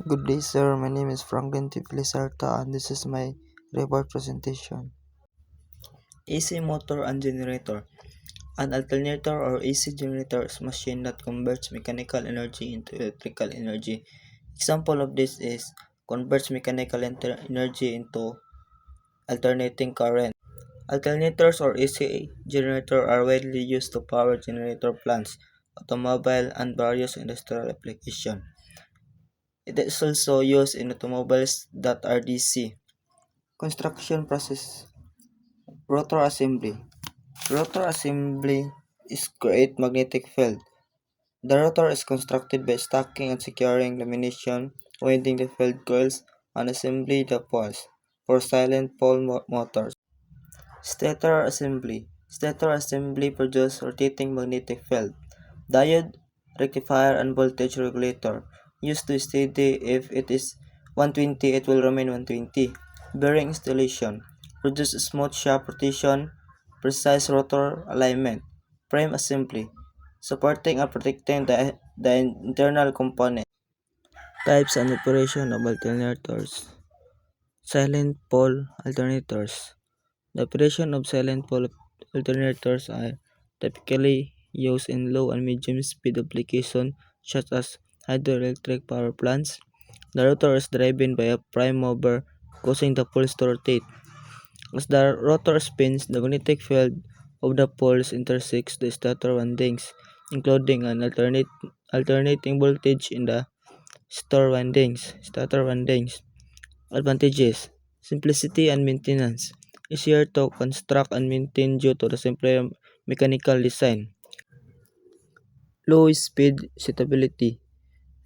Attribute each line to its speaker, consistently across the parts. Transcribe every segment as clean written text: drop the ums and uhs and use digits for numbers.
Speaker 1: Good day, sir. My name is Franklin T. Felizarta, and this is my report presentation.
Speaker 2: AC motor and generator. An alternator or AC generator is a machine that converts mechanical energy into electrical energy. Example of this is converts mechanical energy into alternating current. Alternators or AC generator are widely used to power generator plants, automobile, and various industrial applications. It is also used in automobiles that are DC. Construction process. Rotor assembly. Rotor assembly is create magnetic field. The rotor is constructed by stacking and securing lamination, winding the field coils, and assembly the poles for silent pole motors. Stator assembly. Stator assembly produces rotating magnetic field. Diode, rectifier, and voltage regulator. Used to steady if it is 120, it will remain 120. Bearing installation. Produce smooth shaft rotation, precise rotor alignment. Frame assembly. Supporting and protecting the internal component. Types and operation of alternators. Silent pole alternators. The operation of silent pole alternators are typically used in low and medium speed applications such as hydroelectric power plants. The rotor is driven by a prime mover causing the poles to rotate. As the rotor spins, the magnetic field of the poles intersects the stator windings, including an alternating voltage in the stator windings. Advantages: simplicity and maintenance. Easier to construct and maintain due to the simpler mechanical design. Low speed suitability.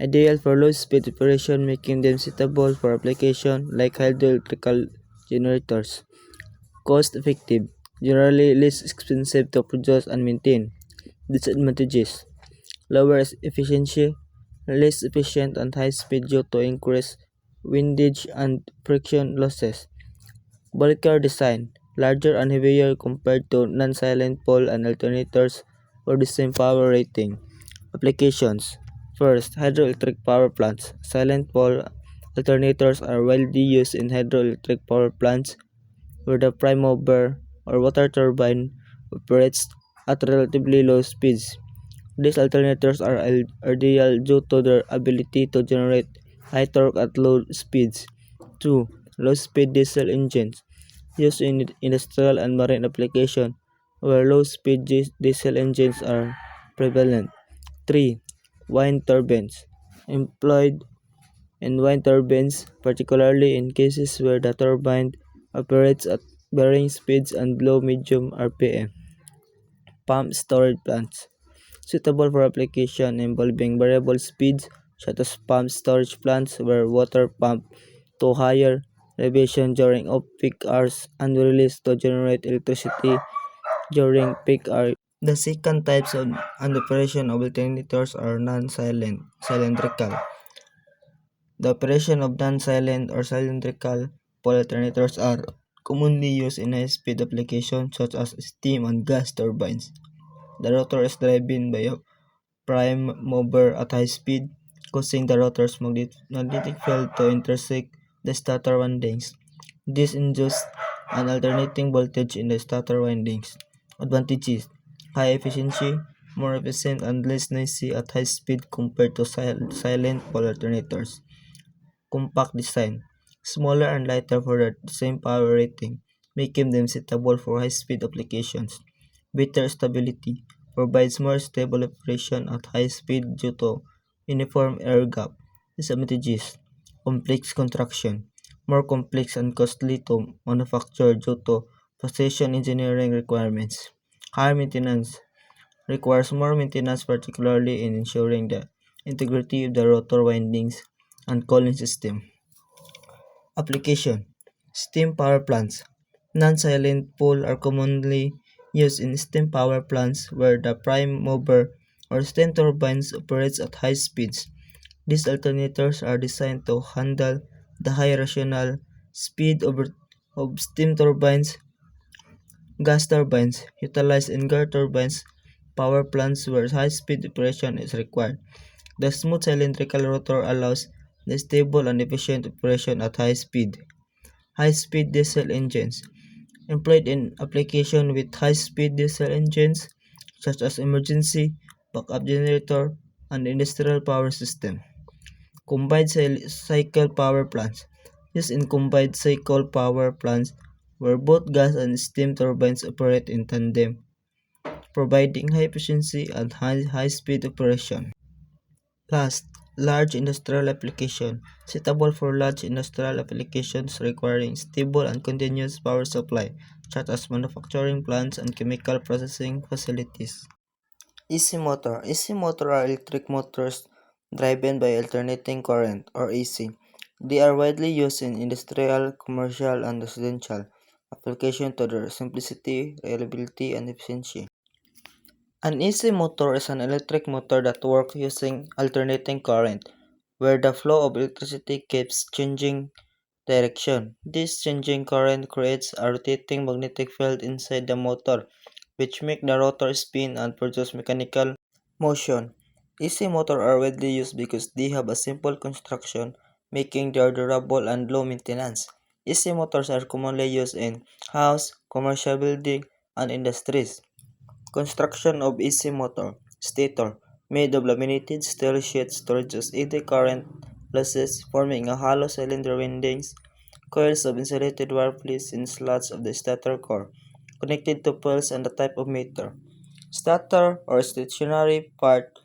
Speaker 2: Ideal for low speed operation, making them suitable for application like hydroelectrical generators. Cost effective. Generally less expensive to produce and maintain. Disadvantages: lower efficiency, less efficient and high speed due to increased windage and friction losses. Bulkier design, larger and heavier compared to non-silent pole and alternators for the same power rating. Applications. First, hydroelectric power plants. Silent pole alternators are widely used in hydroelectric power plants where the prime mover or water turbine operates at relatively low speeds. These alternators are ideal due to their ability to generate high torque at low speeds. 2. Low-speed diesel engines used in industrial and marine application where low-speed diesel engines are prevalent. 3. Wind turbines employed in wind turbines, particularly in cases where the turbine operates at varying speeds and below medium RPM. Pump storage plants suitable for application involving variable speeds such as pump storage plants where water pumped to higher elevation during off-peak hours and released to generate electricity during peak hours. The second types of and operation of alternators are non-silent, cylindrical. The operation of non-silent or cylindrical pole alternators are commonly used in high-speed applications such as steam and gas turbines. The rotor is driven by a prime mover at high speed, causing the rotor's magnetic field to intersect the stator windings. This induces an alternating voltage in the stator windings. Advantages: high efficiency, more efficient and less noisy at high speed compared to silent pole alternators. Compact design, smaller and lighter for the same power rating, making them suitable for high-speed applications. Better stability, provides more stable operation at high speed due to uniform air gap. Disadvantages: complex construction, more complex and costly to manufacture due to precision engineering requirements. Higher maintenance, requires more maintenance particularly in ensuring the integrity of the rotor windings and cooling system. Application: steam power plants. Non-silent pole are commonly used in steam power plants where the prime mover or steam turbines operates at high speeds. These alternators are designed to handle the high rational speed of steam turbines. Gas turbines, utilized in gas turbines power plants where high-speed operation is required. The smooth cylindrical rotor allows the stable and efficient operation at high speed. High-speed diesel engines employed in application with high-speed diesel engines such as emergency, backup generator, and industrial power system. Combined cycle power plants used in combined cycle power plants where both gas and steam turbines operate in tandem, providing high efficiency and high speed operation. Last, large industrial application, suitable for large industrial applications requiring stable and continuous power supply, such as manufacturing plants and chemical processing facilities. AC motor. AC motor are electric motors driven by alternating current or AC. They are widely used in industrial, commercial, and residential application to their simplicity, reliability, and efficiency. An AC motor is an electric motor that works using alternating current, where the flow of electricity keeps changing direction. This changing current creates a rotating magnetic field inside the motor, which makes the rotor spin and produce mechanical motion. AC motors are widely used because they have a simple construction, making them durable and low maintenance. AC motors are commonly used in house, commercial building, and industries. Construction of AC motor. Stator. Made of laminated steel sheets to reduce eddy current losses, forming a hollow cylinder windings. Coils of insulated wire placed in slots of the stator core, connected to poles and the type of meter. Stator or stationary part.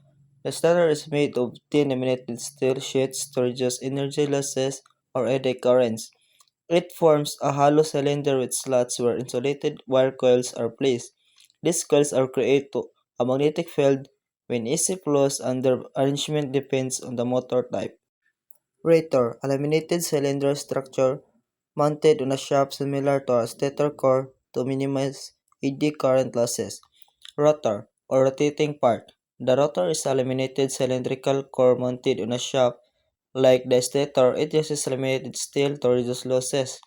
Speaker 2: The stator is made of thin laminated steel sheets to reduce energy losses or eddy currents. It forms a hollow cylinder with slots where insulated wire coils are placed. These coils are create a magnetic field when AC flows and their arrangement depends on the motor type. Rotor, a laminated cylinder structure mounted on a shaft similar to a stator core to minimize eddy current losses. Rotor, or rotating part. The rotor is a laminated cylindrical core mounted on a shaft. Like the stator, it uses laminated steel to reduce losses.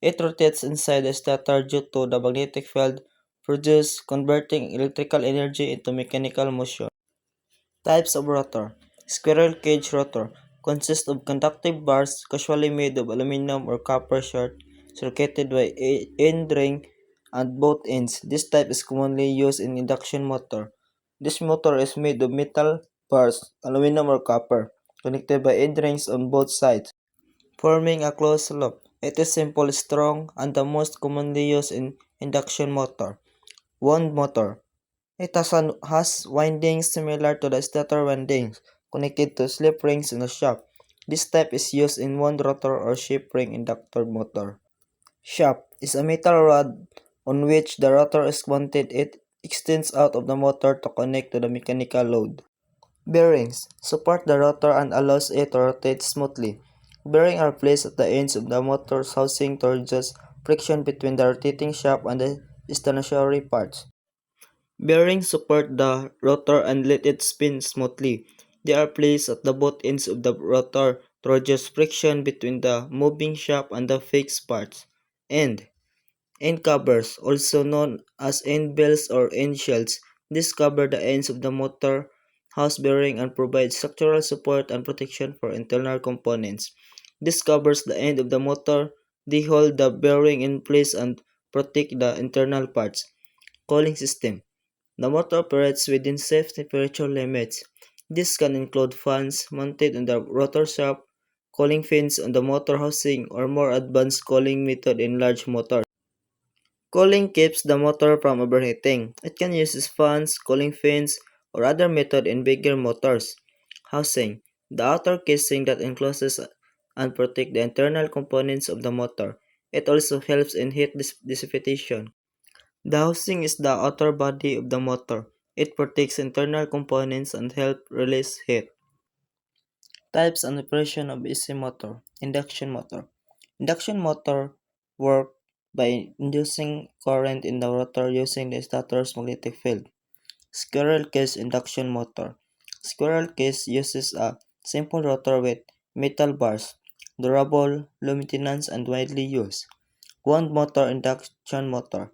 Speaker 2: It rotates inside the stator due to the magnetic field produced, converting electrical energy into mechanical motion. Types of rotor. Squirrel cage rotor consists of conductive bars casually made of aluminum or copper circuited by end ring at both ends. This type is commonly used in induction motor. This motor is made of metal bars, aluminum or copper, connected by end rings on both sides, forming a closed loop. It is simple, strong, and the most commonly used in induction motor. Wound motor. It has windings similar to the stator windings, connected to slip rings in the shaft. This type is used in wound rotor or ship ring inductor motor. Shaft is a metal rod on which the rotor is mounted. It extends out of the motor to connect to the mechanical load. Bearings support the rotor and allows it to rotate smoothly. Bearings are placed at the ends of the motor's housing to reduce friction between the rotating shaft and the stationary parts. Bearings support the rotor and let it spin smoothly. They are placed at the both ends of the rotor to reduce friction between the moving shaft and the fixed parts. End covers, also known as end belts or end shells. These cover the ends of the motor house bearing and provide structural support and protection for internal components. This covers the end of the motor. They hold the bearing in place and protect the internal parts. Cooling system. The motor operates within safe temperature limits. This can include fans mounted on the rotor shaft, cooling fins on the motor housing, or more advanced cooling method in large motors. Cooling keeps the motor from overheating. It can use fans, cooling fins, or other method in bigger motors. Housing. The outer casing that encloses and protects the internal components of the motor. It also helps in heat dissipation. The housing is the outer body of the motor. It protects internal components and helps release heat. Types and operation of AC motor. Induction motor. Induction motor work by inducing current in the rotor using the stator's magnetic field. Squirrel cage induction motor. Squirrel cage uses a simple rotor with metal bars, durable, low maintenance, and widely used. Wound motor induction motor.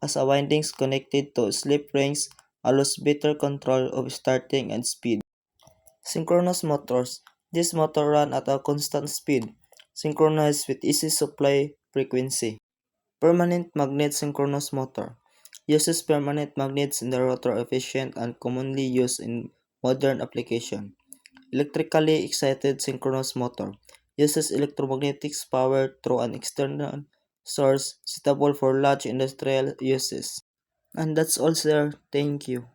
Speaker 2: As a windings connected to slip rings, allows better control of starting and speed. Synchronous motors. This motor runs at a constant speed, synchronized with easy supply frequency. Permanent magnet synchronous motor uses permanent magnets in the rotor, efficient and commonly used in modern application. Electrically excited synchronous motor uses electromagnetics power through an external source suitable for large industrial uses. And that's all, sir. Thank you.